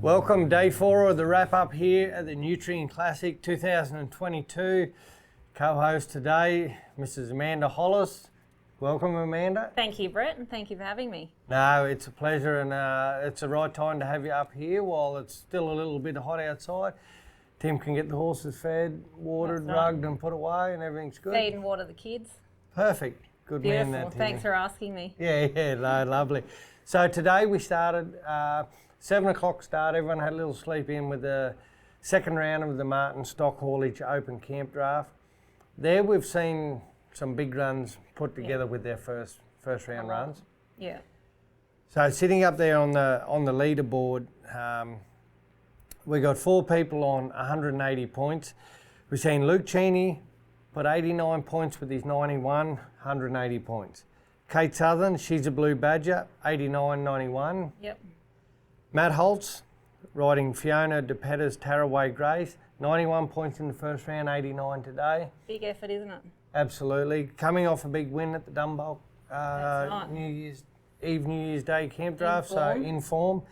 Welcome, day 4 of the wrap up here at the Nutrien Classic 2022. Co-host today, Mrs. Amanda Hollis. Welcome, Amanda. Thank you, Brett, and thank you for having me. No, it's a pleasure, and it's the right time to have you up here while it's still a little bit hot outside. Tim can get the horses fed, watered, rugged, and put away, and everything's good. Feed and water the kids. Perfect. Good Beautiful. man, that Tim. Thanks for asking me. Yeah, no, lovely. So today we started 7 o'clock start. Everyone had a little sleep in with the second round of the Martin Stock Haulage Open Camp Draft. There we've seen some big runs put together with their first round runs. Yeah. So sitting up there on the leaderboard, we got 4 people on 180 points. We've seen Luke Cheney put 89 points with his 91, 180 points. Kate Southern, she's a Blue Badger, 89, 91. Yep. Matt Holtz, riding Fiona DePetta's Taraway Grace, 91 points in the first round, 89 today. Big effort, isn't it? Absolutely. Coming off a big win at the Dumbo right. New Year's Day camp draft, so in form.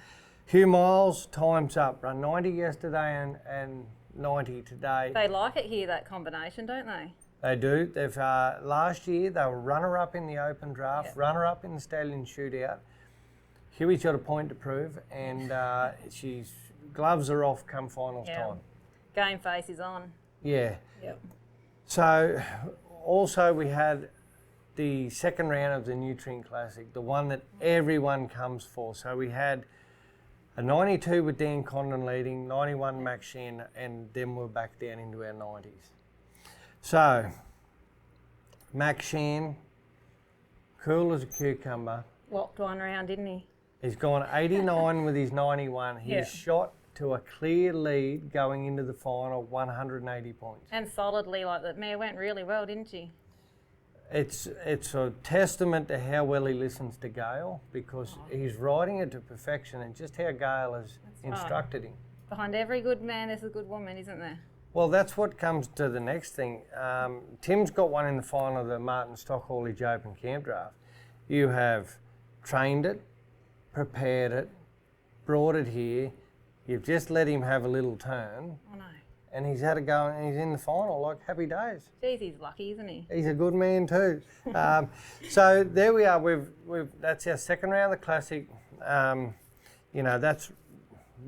Hugh Miles, time's up. Run 90 yesterday and 90 today. They like it here, that combination, don't they? They do. They've last year they were runner-up in the Open Draft, runner-up in the Stallion Shootout. Huey's got a point to prove, and she's gloves are off come finals time. Game face is on. Yeah. Yep. So also we had the second round of the Nutrien Classic, the one that everyone comes for. So we had a 92 with Dan Condon leading, 91 Max Shen, and then we're back down into our 90s. So Max Shen, cool as a cucumber. Locked one round, didn't he? He's gone 89 with his 91. He's shot to a clear lead going into the final, 180 points. And solidly, like that mare went really well, didn't she? It's a testament to how well he listens to Gail, because he's riding it to perfection, and just how Gail has instructed him. Behind every good man, there's a good woman, isn't there? Well, that's what comes to the next thing. Tim's got one in the final of the Martin Stock Haulage Open Camp Draft. You have trained it, prepared it, brought it here. You've just let him have a little turn. I know. And he's had a go, and he's in the final, like happy days. Geez, he's lucky, isn't he? He's a good man too. So there we are. We've that's our second round of the Classic. That's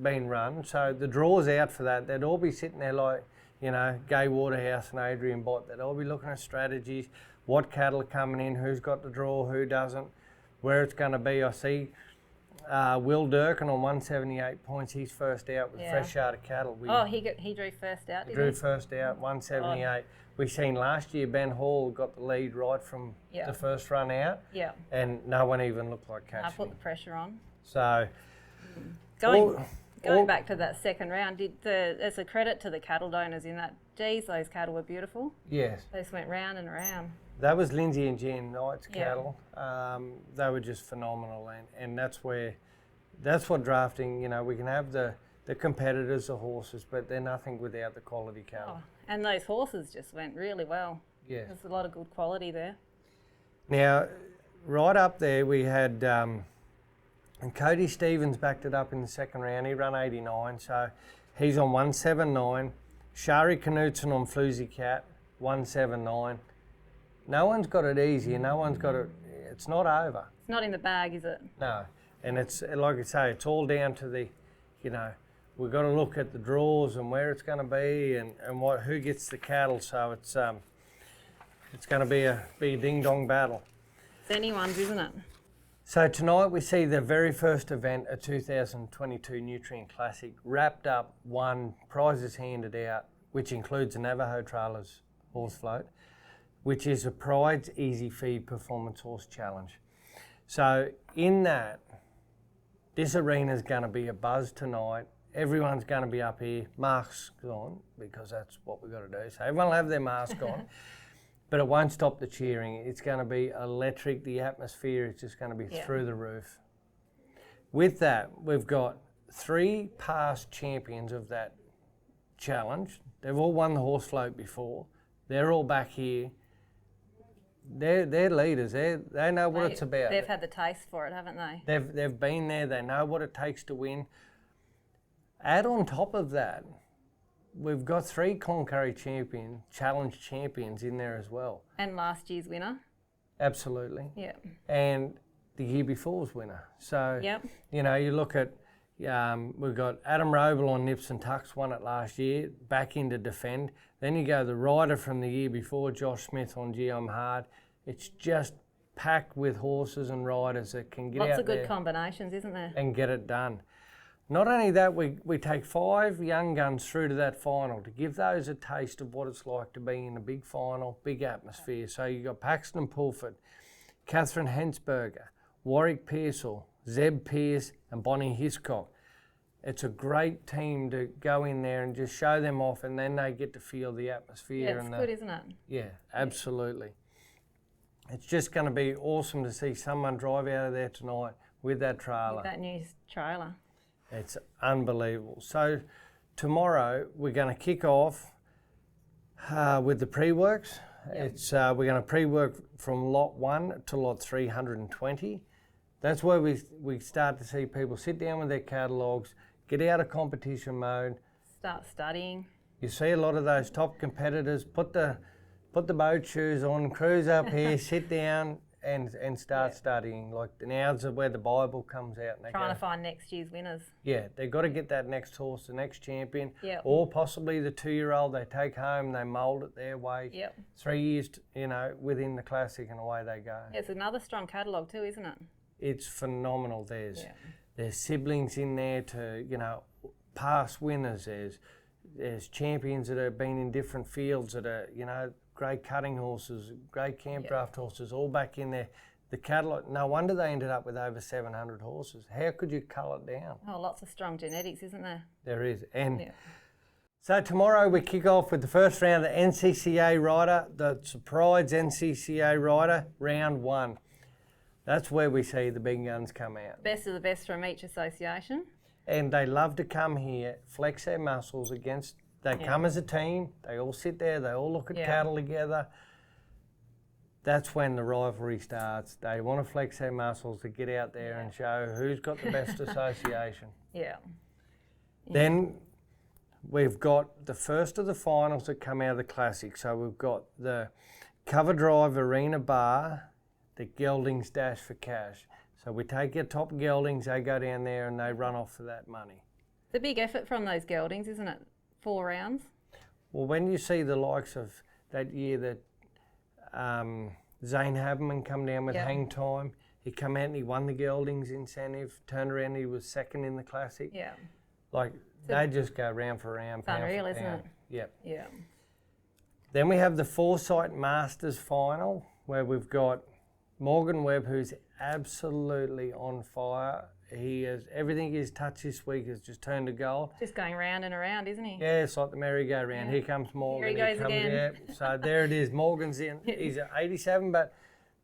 been run. So the draw's out for that. They'd all be sitting there like, Gay Waterhouse and Adrian Bott. They'd all be looking at strategies, what cattle are coming in, who's got the draw, who doesn't, where it's going to be. I see Will Durkin on 178 points. He's first out with fresh yard of cattle. He drew first out, didn't he? Drew first out, 178. We've seen last year Ben Hall got the lead right from the first run out. Yeah. And no one even looked like catching. I put the pressure on. So Going back to that second round, there's a credit to the cattle donors in that. Geez, those cattle were beautiful. Yes. They just went round and round. That was Lindsay and Jen Knight's cattle. They were just phenomenal, and that's what drafting. We can have the competitors, the horses, but they're nothing without the quality cattle. And those horses just went really well. Yeah. There's a lot of good quality there. Now, right up there we had, and Cody Stevens backed it up in the second round. He ran 89, so he's on 179. Shari Knutson on Floozy Cat, 179. No one's got it easy, and no one's got it. It's not over. It's not in the bag, is it? No, and it's like I say, it's all down to the, we've got to look at the draws and where it's going to be, and who gets the cattle. So it's going to be a ding dong battle. It's anyone's, isn't it? So tonight we see the very first event, a 2022 Nutrien Classic, wrapped up, won, prizes handed out, which includes the Navajo Trailers horse float, which is a Pryde's EasiFeed Performance Horse Challenge. So in that, this arena's going to be a buzz tonight. Everyone's going to be up here, masks on, because that's what we've got to do. So everyone will have their mask on. But it won't stop the cheering. It's going to be electric. The atmosphere is just going to be through the roof. With that, we've got 3 past champions of that challenge. They've all won the horse float before. They're all back here. They're leaders. They know what it's about. They've had the taste for it, haven't they? They've been there. They know what it takes to win. Add on top of that, we've got 3 Cloncurry Challenge champions in there as well. And last year's winner. Absolutely. Yeah. And the year before's winner. So, Yep. you know, you look at, we've got Adam Roble on Nips and Tucks, won it last year, back in to defend. Then you go the rider from the year before, Josh Smith on Gee I'm Hard. It's just packed with horses and riders that can get Lots out of good there combinations, isn't there? and get it done. Not only that, we take 5 young guns through to that final to give those a taste of what it's like to be in a big final, big atmosphere. So you've got Paxton Pulford, Catherine Hensberger, Warwick Pearsall, Zeb Pearce and Bonnie Hiscock. It's a great team to go in there and just show them off, and then they get to feel the atmosphere. Yeah, it's good, isn't it? Yeah, absolutely. It's just going to be awesome to see someone drive out of there tonight with that trailer. With that new trailer. It's unbelievable. So tomorrow we're going to kick off with the pre-works. Yep. We're going to pre-work from lot 1 to lot 320. That's where we start to see people sit down with their catalogues, get out of competition mode. Start studying. You see a lot of those top competitors put the boat shoes on, cruise up here, sit down and start studying. Like now's where the Bible comes out. And Trying to find next year's winners. Yeah, they've got to get that next horse, the next champion, Yep. or possibly the 2-year-old they take home, they mould it their way. Yep. 3 years, within the classic, and away they go. It's another strong catalogue too, isn't it? It's phenomenal. There's siblings in there to, past winners. There's champions that have been in different fields that are, great cutting horses, great camp draft horses, all back in there. The catalogue, no wonder they ended up with over 700 horses. How could you cull it down? Oh, lots of strong genetics, isn't there? There is. And so tomorrow we kick off with the first round of the NCCA rider, the Pryde's NCCA rider, round 1. That's where we see the big guns come out. Best of the best from each association. And they love to come here, flex their muscles against. They come as a team. They all sit there. They all look at cattle together. That's when the rivalry starts. They want to flex their muscles to get out there and show who's got the best association. Yeah. Then we've got the first of the finals that come out of the Classic. So we've got the Cover Drive Arena Bar, the Geldings Dash for Cash. So we take your top geldings, they go down there and they run off for that money. It's a big effort from those geldings, isn't it? 4 rounds. Well, when you see the likes of that year that Zane Haberman come down with Hang Time, he come out and he won the geldings incentive, turned around and he was second in the Classic. Yeah. Like, they just go round for round, It's unreal, isn't it? Yep. Yeah. Then we have the Foresight Masters final, where we've got Morgan Webb, who's absolutely on fire. He has everything he's touched this week has just turned to gold. Just going round and around, isn't he? Yeah, it's like the merry-go-round. Here comes Morgan. Here he goes again. Yeah. So there it is. Morgan's in. He's at 87, but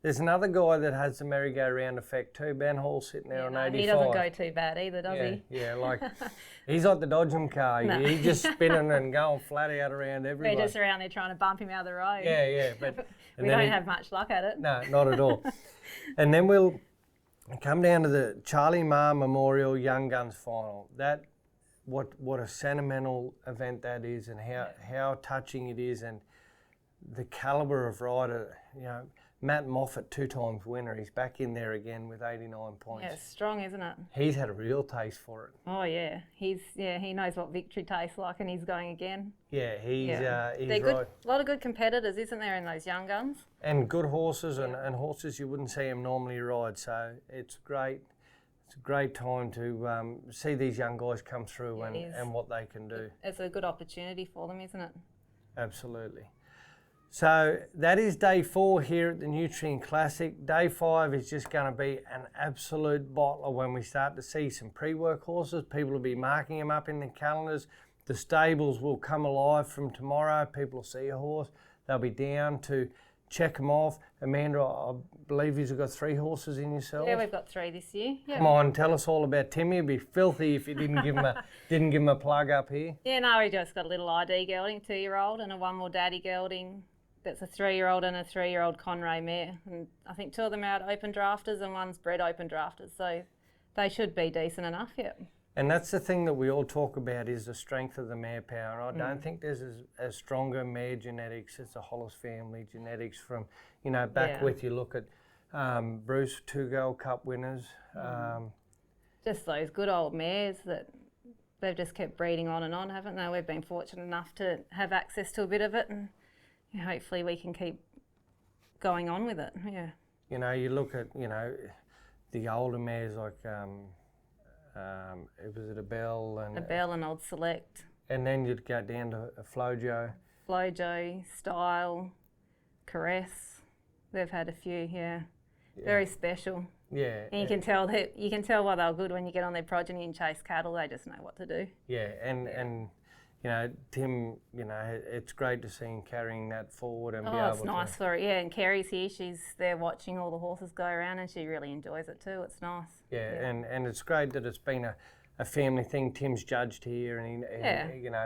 there's another guy that has the merry-go-round effect too. Ben Hall sitting there on 85. He doesn't go too bad either, does he? Yeah, like he's like the Dodgem car. No. He's just spinning and going flat out around everywhere. We're just around there trying to bump him out of the road. Yeah, but we don't have much luck at it. No, not at all. And then we'll come down to the Charlie Marr Memorial Young Guns final. That, what a sentimental event that is, and how touching it is, and the calibre of rider. Matt Moffat, 2 times winner. He's back in there again with 89 points. Yeah, it's strong, isn't it? He's had a real taste for it. Oh yeah, he knows what victory tastes like, and he's going again. Yeah, he's They're right. good, a lot of good competitors, isn't there, in those young guns? And good horses and horses you wouldn't see them normally ride. So it's great. It's a great time to see these young guys come through and what they can do. It's a good opportunity for them, isn't it? Absolutely. So that is day 4 here at the Nutrien Classic. Day 5 is just going to be an absolute bottler when we start to see some pre-work horses. People will be marking them up in the calendars. The stables will come alive from tomorrow. People will see a horse. They'll be down to check them off. Amanda, I believe you've got 3 horses in yourself. Yeah, we've got 3 this year. Yeah. Come on, tell us all about Timmy. It'd be filthy if you didn't give him a plug up here. Yeah, no, we just got a little ID gelding, 2-year-old, and a one more daddy gelding. That's a 3-year-old and a 3-year-old Conray mare. And I think 2 of them are out open drafters and one's bred open drafters. So they should be decent enough, yeah. And that's the thing that we all talk about is the strength of the mare power. And I don't think there's as stronger mare genetics as the Hollis family genetics from, back with you look at Bruce, 2 Gold Cup winners. Just those good old mares that they've just kept breeding on and on, haven't they? We've been fortunate enough to have access to a bit of it, and hopefully we can keep going on with it, You look at, the older mares like, was it a Bell and Old Select. And then you'd go down to a Flojo. Flojo, Style, Caress. They've had a few, very special. Yeah. And you can tell why they're good when you get on their progeny and chase cattle. They just know what to do. Yeah, and Tim, it's great to see him carrying that forward and be able to. Oh, it's nice for her. Yeah, and Kerry's here. She's there watching all the horses go around, and she really enjoys it too. It's nice. Yeah. And it's great that it's been a family thing. Tim's judged here, and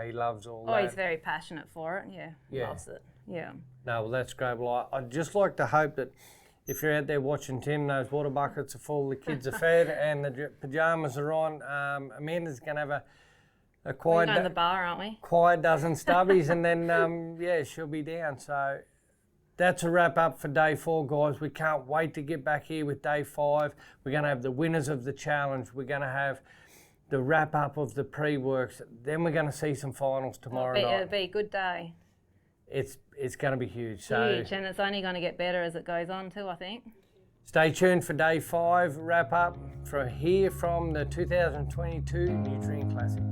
he loves all that. Oh, he's very passionate for it. Yeah, loves it. Yeah. No, well, that's great. Well, I'd just like to hope that if you're out there watching Tim, those water buckets are full, the kids are fed, and the pyjamas are on. Amanda's going to have a quiet. We're going to the bar, aren't we? Quiet dozen stubbies, and then she'll be down. So that's a wrap up for day 4, guys. We can't wait to get back here with day 5. We're going to have the winners of the challenge. We're going to have the wrap up of the pre-works. Then we're going to see some finals tomorrow night. It'll be a good day. It's going to be huge. Huge, and it's only going to get better as it goes on too, I think. Stay tuned for day 5 wrap up from the 2022 Nutrien Classic.